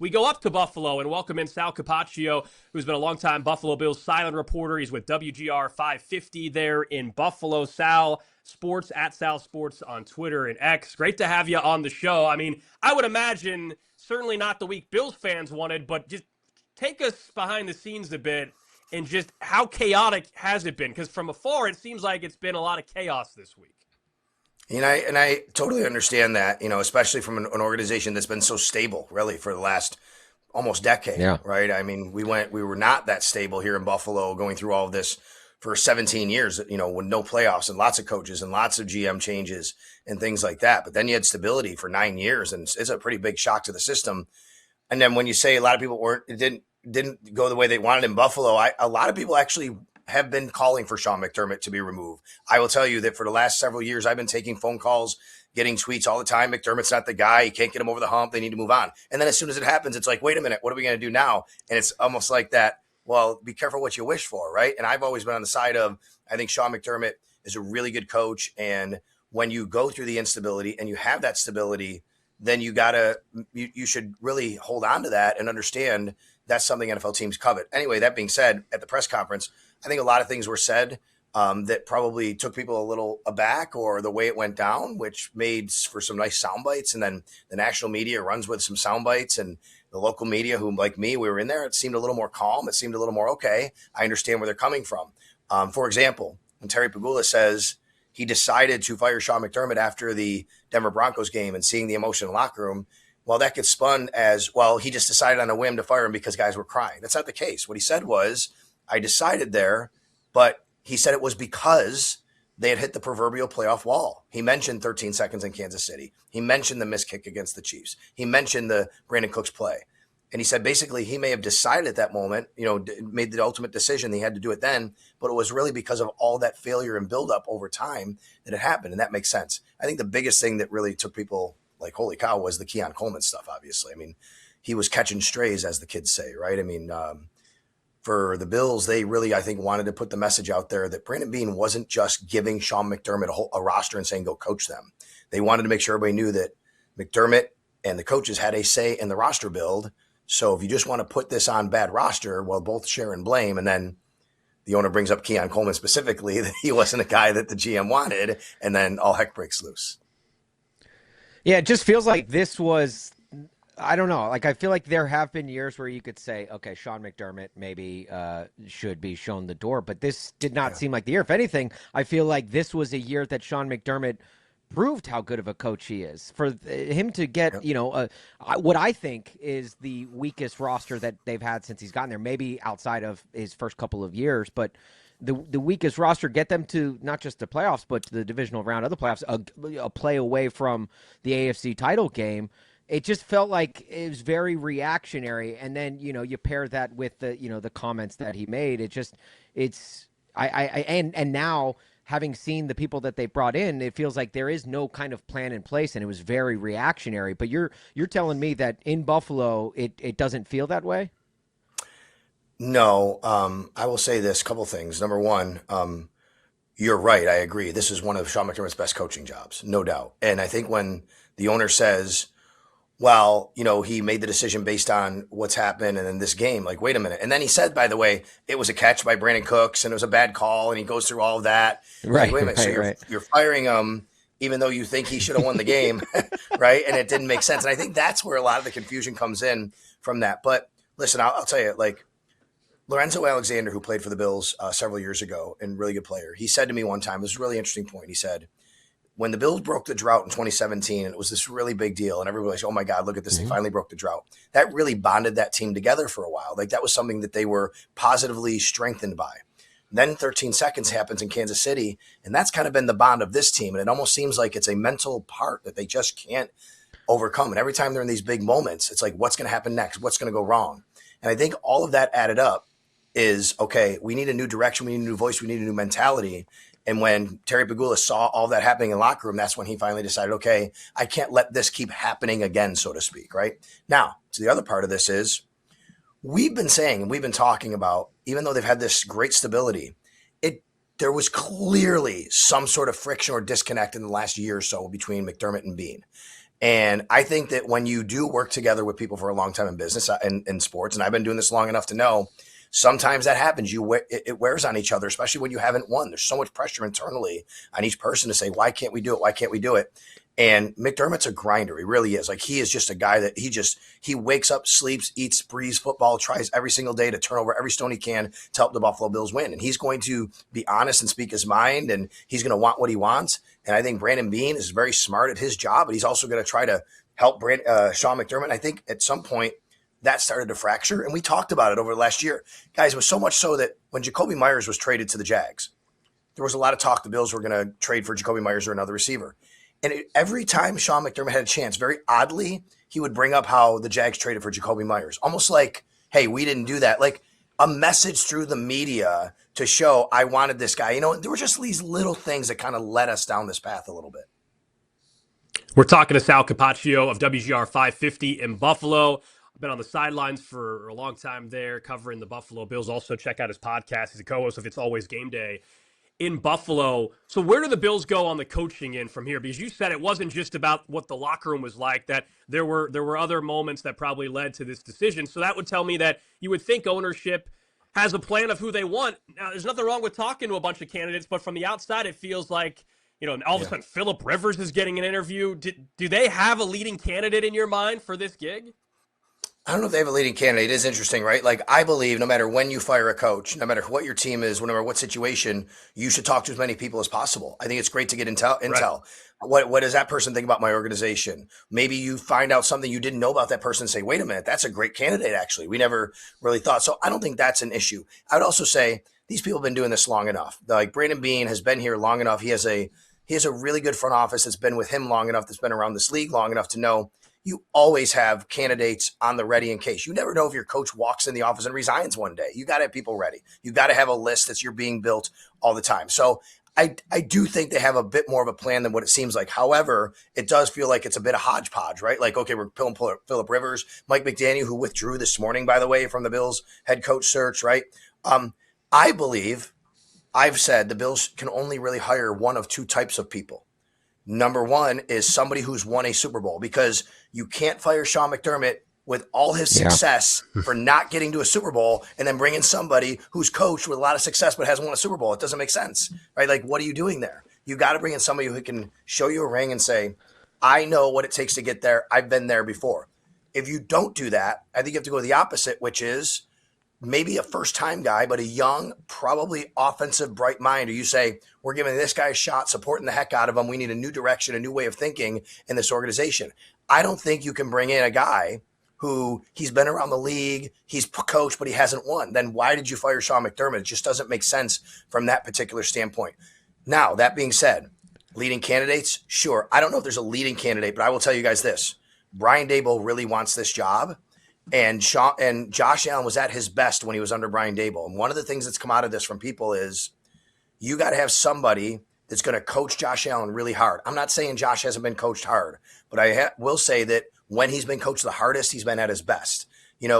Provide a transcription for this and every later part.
We go up to Buffalo and welcome in Sal Capaccio, who's been a longtime Buffalo Bills silent reporter. He's with WGR 550 there in Buffalo. Sal Sports at Sal Sports on Twitter and X. Great to have you on the show. I mean, I would imagine certainly not the week Bills fans wanted, but just take us behind the scenes a bit and just how chaotic has it been? Because from afar, it seems like it's been a lot of chaos this week. And I totally understand that, especially from an organization that's been so stable, really, for the last almost decade, Yeah. right? I mean, we were not that stable here in Buffalo, going through all of this for 17 years, with no playoffs and lots of coaches and lots of GM changes and things like that. But then you had stability for 9 years, and it's a pretty big shock to the system. And then when you say a lot of people didn't go the way they wanted in Buffalo, a lot of people actually have been calling for Sean McDermott to be removed. I will tell you that for the last several years, I've been taking phone calls, getting tweets all the time. McDermott's not the guy. You can't get him over the hump. They need to move on. And then as soon as it happens, it's like, wait a minute, what are we going to do now? And it's almost like that. Well, be careful what you wish for, right? And I've always been on the side of, I think Sean McDermott is a really good coach. And when you go through the instability and you have that stability, then you should really hold on to that and understand that's something NFL teams covet. Anyway, that being said, at the press conference, I think a lot of things were said that probably took people a little aback, or the way it went down, which made for some nice sound bites. And then the national media runs with some sound bites, and the local media, who, like me, we were in there. It seemed a little more calm. It seemed a little more okay. I understand where they're coming from. For example, when Terry Pagula says he decided to fire Sean McDermott after the Denver Broncos game and seeing the emotion in the locker room, well, that gets spun as, well, he just decided on a whim to fire him because guys were crying. That's not the case. What he said was, I decided there, but he said it was because they had hit the proverbial playoff wall. He mentioned 13 seconds in Kansas City. He mentioned the missed kick against the Chiefs. He mentioned the Brandon Cooks play. And he said basically he may have decided at that moment, made the ultimate decision. He had to do it then, but it was really because of all that failure and buildup over time that it happened. And that makes sense. I think the biggest thing that really took people like, holy cow, was the Keon Coleman stuff, obviously. I mean, he was catching strays, as the kids say, right? I mean, for the Bills, they really, I think, wanted to put the message out there that Brandon Beane wasn't just giving Sean McDermott a roster and saying, go coach them. They wanted to make sure everybody knew that McDermott and the coaches had a say in the roster build. So if you just want to put this on bad roster, well, both share and blame. And then the owner brings up Keon Coleman specifically, that he wasn't a guy that the GM wanted. And then all heck breaks loose. Yeah, it just feels like this was, I don't know. Like, I feel like there have been years where you could say, okay, Sean McDermott maybe should be shown the door, but this did not seem like the year. If anything, I feel like this was a year that Sean McDermott proved how good of a coach he is. For him to get, what I think is the weakest roster that they've had since he's gotten there, maybe outside of his first couple of years, but the weakest roster, get them to not just the playoffs, but to the divisional round of the playoffs, a play away from the AFC title game. It just felt like it was very reactionary. And then, you pair that with the comments that he made. And now, having seen the people that they brought in, it feels like there is no kind of plan in place, and it was very reactionary. But you're telling me that in Buffalo, it doesn't feel that way? No, I will say this, couple things. Number one, you're right. I agree. This is one of Sean McDermott's best coaching jobs, no doubt. And I think when the owner says, well, he made the decision based on what's happened and in this game, like, wait a minute. And then he said, by the way, it was a catch by Brandon Cooks and it was a bad call. And he goes through all of that. Right. Like, wait a minute. So you're firing him, even though you think he should have won the game. Right. And it didn't make sense. And I think that's where a lot of the confusion comes in from that. But listen, I'll tell you, like, Lorenzo Alexander, who played for the Bills several years ago and really good player, he said to me one time, this is a really interesting point. He said, when the Bills broke the drought in 2017, and it was this really big deal, and everybody was like, oh my God, look at this. They finally broke the drought. That really bonded that team together for a while. Like, that was something that they were positively strengthened by. Then 13 seconds happens in Kansas City, and that's kind of been the bond of this team. And it almost seems like it's a mental part that they just can't overcome. And every time they're in these big moments, it's like, what's going to happen next? What's going to go wrong? And I think all of that added up is, okay, we need a new direction. We need a new voice. We need a new mentality. And when Terry Pagula saw all that happening in the locker room, that's when he finally decided, okay, I can't let this keep happening again, so to speak, right? Now, to the other part of this is, we've been saying, and we've been talking about, even though they've had this great stability, there was clearly some sort of friction or disconnect in the last year or so between McDermott and Beane. And I think that when you do work together with people for a long time in business and in sports, and I've been doing this long enough to know, sometimes that happens. It wears on each other, especially when you haven't won. There's so much pressure internally on each person to say, why can't we do it? Why can't we do it? And McDermott's a grinder. He really is. Like, he is just a guy that he wakes up, sleeps, eats, breathes football, tries every single day to turn over every stone he can to help the Buffalo Bills win. And he's going to be honest and speak his mind, and he's going to want what he wants. And I think Brandon Beane is very smart at his job, but he's also going to try to help Sean McDermott. And I think at some point that started to fracture. And we talked about it over the last year. Guys, it was so much so that when Jacoby Myers was traded to the Jags, there was a lot of talk the Bills were going to trade for Jacoby Myers or another receiver. And every time Sean McDermott had a chance, very oddly, he would bring up how the Jags traded for Jacoby Myers. Almost like, hey, we didn't do that. Like a message through the media to show I wanted this guy. There were just these little things that kind of led us down this path a little bit. We're talking to Sal Capaccio of WGR 550 in Buffalo. I've been on the sidelines for a long time there covering the Buffalo Bills. Also, check out his podcast. He's a co-host of It's Always Game Day in Buffalo. So where do the Bills go on the coaching end from here? Because you said it wasn't just about what the locker room was like, that there were other moments that probably led to this decision. So that would tell me that you would think ownership has a plan of who they want. Now, there's nothing wrong with talking to a bunch of candidates, but from the outside, it feels like, all of a sudden Phillip Rivers is getting an interview. Do they have a leading candidate in your mind for this gig? I don't know if they have a leading candidate. It is interesting, right? Like, I believe no matter when you fire a coach, no matter what your team is, no matter what situation, you should talk to as many people as possible. I think it's great to get intel. Right. What does that person think about my organization? Maybe you find out something you didn't know about that person and say, wait a minute, that's a great candidate, actually. We never really thought. So I don't think that's an issue. I would also say these people have been doing this long enough. Like, Brandon Beane has been here long enough. He has a really good front office that's been with him long enough, that's been around this league long enough to know you always have candidates on the ready in case. You never know if your coach walks in the office and resigns one day. You got to have people ready. You got to have a list that's being built all the time. So I do think they have a bit more of a plan than what it seems like. However, it does feel like it's a bit of hodgepodge, right? Like, okay, we're pulling Phillip Rivers, Mike McDaniel, who withdrew this morning, by the way, from the Bills head coach search, right? I believe I've said the Bills can only really hire one of two types of people. Number one is somebody who's won a Super Bowl, because you can't fire Sean McDermott with all his success for not getting to a Super Bowl and then bring in somebody who's coached with a lot of success but hasn't won a Super Bowl. It doesn't make sense, right? Like, what are you doing there? You got to bring in somebody who can show you a ring and say, I know what it takes to get there. I've been there before. If you don't do that, I think you have to go the opposite, which is maybe a first-time guy, but a young, probably offensive, bright mind, or you say, we're giving this guy a shot, supporting the heck out of him. We need a new direction, a new way of thinking in this organization. I don't think you can bring in a guy who he's been around the league, he's coached, but he hasn't won. Then why did you fire Sean McDermott? It just doesn't make sense from that particular standpoint. Now, that being said, leading candidates, sure. I don't know if there's a leading candidate, but I will tell you guys this. Brian Daboll really wants this job. And Josh Allen was at his best when he was under Brian Daboll. And one of the things that's come out of this from people is you got to have somebody that's going to coach Josh Allen really hard. I'm not saying Josh hasn't been coached hard, but I will say that when he's been coached the hardest, he's been at his best.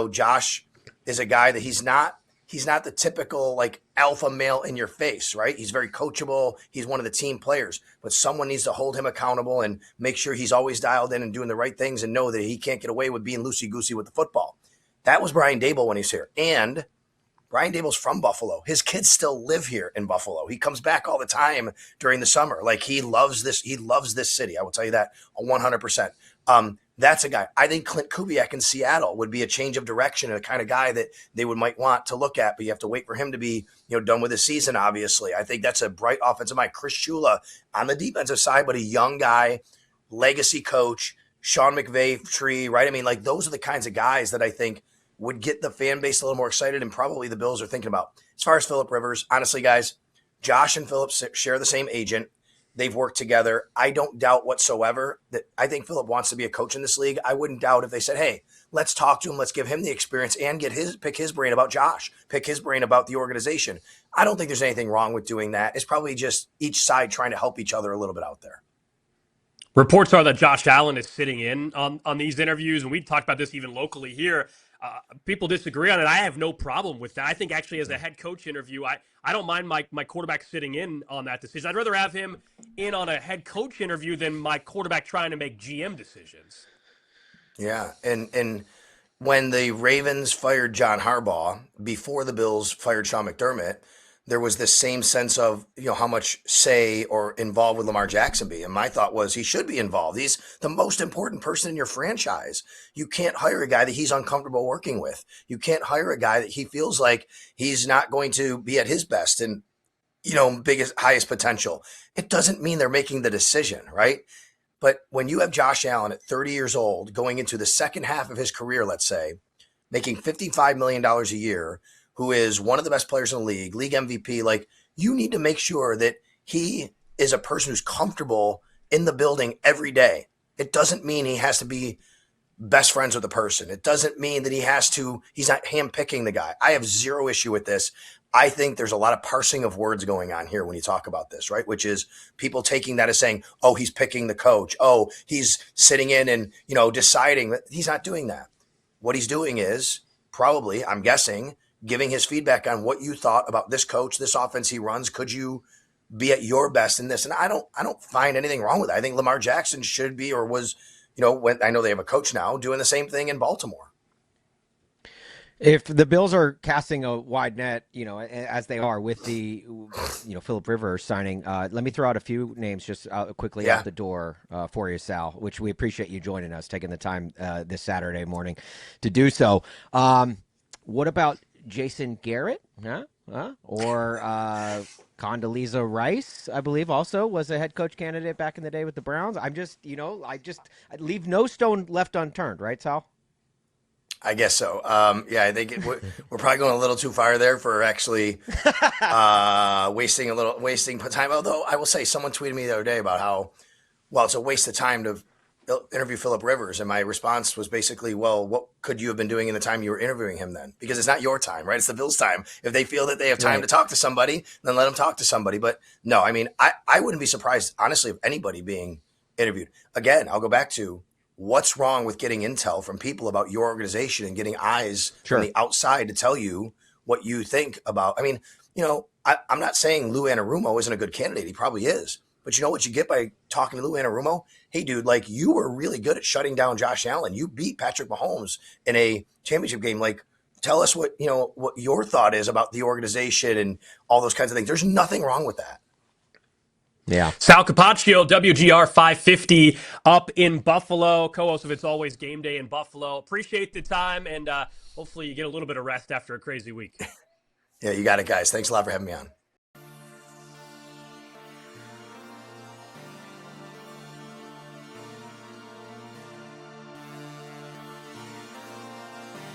Josh is a guy that he's not the typical like alpha male in your face, right? He's very coachable. He's one of the team players, but someone needs to hold him accountable and make sure he's always dialed in and doing the right things and know that he can't get away with being loosey-goosey with the football. That was Brian Daboll when he's here. And Brian Daboll's from Buffalo. His kids still live here in Buffalo. He comes back all the time during the summer. Like, he loves this. He loves this city. I will tell you that 100%. That's a guy. I think Clint Kubiak in Seattle would be a change of direction and a kind of guy that they might want to look at, but you have to wait for him to be, done with his season, obviously. I think that's a bright offensive mind. Chris Shula on the defensive side, but a young guy, legacy coach, Sean McVay tree, right? I mean, like, those are the kinds of guys that I think would get the fan base a little more excited, and probably the Bills are thinking about. As far as Phillip Rivers, honestly, guys, Josh and Phillip share the same agent. They've worked together. I don't doubt whatsoever that I think Phillip wants to be a coach in this league. I wouldn't doubt if they said, hey, let's talk to him. Let's give him the experience and pick his brain about Josh, pick his brain about the organization. I don't think there's anything wrong with doing that. It's probably just each side trying to help each other a little bit out there. Reports are that Josh Allen is sitting in on these interviews, and we talked about this even locally here. People disagree on it. I have no problem with that. I think actually as a head coach interview, I don't mind my quarterback sitting in on that decision. I'd rather have him in on a head coach interview than my quarterback trying to make GM decisions. Yeah, and when the Ravens fired John Harbaugh before the Bills fired Sean McDermott, there was this same sense of, how much say or involved with Lamar Jackson be. And my thought was he should be involved. He's the most important person in your franchise. You can't hire a guy that he's uncomfortable working with. You can't hire a guy that he feels like he's not going to be at his best and, biggest, highest potential. It doesn't mean they're making the decision, right? But when you have Josh Allen at 30 years old, going into the second half of his career, let's say, making $55 million a year, who is one of the best players in the league MVP, like, you need to make sure that he is a person who's comfortable in the building every day. It doesn't mean he has to be best friends with the person. It doesn't mean that he's not handpicking the guy. I have zero issue with this. I think there's a lot of parsing of words going on here when you talk about this, right? Which is people taking that as saying, oh, he's picking the coach. Oh, he's sitting in and, deciding. He's not doing that. What he's doing is probably, I'm guessing, giving his feedback on what you thought about this coach, this offense he runs. Could you be at your best in this? And I don't find anything wrong with it. I think Lamar Jackson should be, or was, when I know they have a coach now, doing the same thing in Baltimore. If the Bills are casting a wide net, as they are with the, Phillip Rivers signing, let me throw out a few names just quickly out the door for you, Sal, which we appreciate you joining us, taking the time this Saturday morning to do so. What about Jason Garrett? Or Condoleezza Rice, I believe, also was a head coach candidate back in the day with the Browns. I I leave no stone left unturned, right, Sal? I guess so. I think we're probably going a little too far there for actually wasting time. Although I will say, someone tweeted me the other day about how, it's a waste of time to interview Phillip Rivers, and my response was basically, well, what could you have been doing in the time you were interviewing him then? Because it's not your time, right? It's the Bills' time. If they feel that they have time to talk to somebody, then let them talk to somebody. But no, I mean, I wouldn't be surprised, honestly, of anybody being interviewed. Again, I'll go back to, what's wrong with getting intel from people about your organization and getting eyes from the outside to tell you what you think about? I mean, I'm not saying Lou Anarumo isn't a good candidate. He probably is. But you know what you get by talking to Lou Anarumo? Hey, dude, like, you were really good at shutting down Josh Allen. You beat Patrick Mahomes in a championship game. Like, tell us what your thought is about the organization and all those kinds of things. There's nothing wrong with that. Yeah. Sal Capaccio, WGR 550 up in Buffalo, co-host of It's Always Game Day in Buffalo. Appreciate the time, and hopefully you get a little bit of rest after a crazy week. Yeah, you got it, guys. Thanks a lot for having me on.